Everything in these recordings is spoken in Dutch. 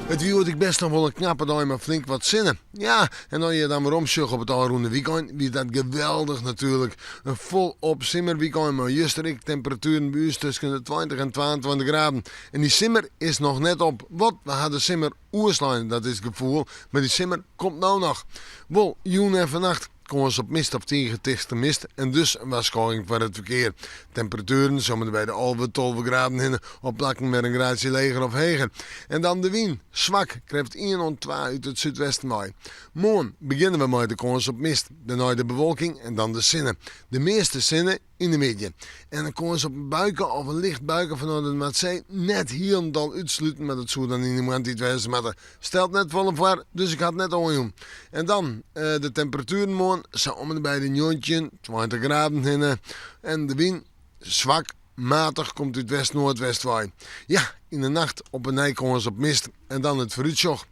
Het wie wordt ik best nog wel een knappe dag maar flink wat zinnen. Ja, en als je dan weer omschucht op het alroende weekend, wie dat geweldig natuurlijk. Een volop simmerweekend, maar juist ik temperaturen bij ons tussen de 20 en 22 graden. En die simmer is nog net op. Wat? We hadden simmer oerslaan, dat is het gevoel. Maar die simmer komt nou nog. Wel, joen en vannacht komen ze op mist of tegentigste mist en dus een waarschuwing voor het verkeer. Temperaturen zomaar bij de halve 12 graden in op plakken met een graadje leger of heger. En dan de wind, zwak, krijgt 1 of 2 uit het zuidwesten mee. Morgen beginnen we met de kans op mist, daarna de bewolking en dan de zinnen. De meeste zinnen in de midden. En dan komen ze op een buiken of een licht buiken vanuit het Maatsee net hier dan uitsluiten, maar dat zou dan in de moment niet wezen. Maar dat stelt net vol voor, dus ik had net al. En dan de temperaturen morgen, zo om bij de jontje, 20 graden hinnen. En de wind zwak, matig, komt uit west-noordwest waai. Ja, in de nacht op een nij komen ze op mist en dan het vooruitzocht.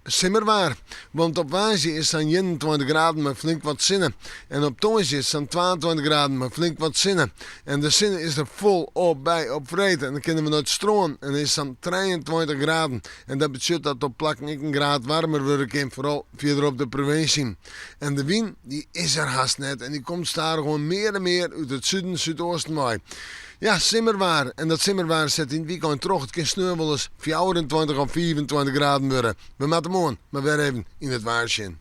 Simmerwaar, want op Waasje is dan 21 graden met flink wat zinnen. En op Tonsje is dan 22 graden met flink wat zinnen. En de zinnen is er vol op bij op vreten. En dan kunnen we naar het stroom en is dan 23 graden. En dat betekent dat op plakken ik een graad warmer worden kan, vooral verder op de provincie. En de wind, die is er haast net en die komt daar gewoon meer en meer uit het zuiden, zuidoosten mee. Ja, simmerwaar. En dat simmerwaar zet in het weekend terug. Het kan snel wel eens 24 of 25 graden worden. We maken morgen maar weer even in het waarsje.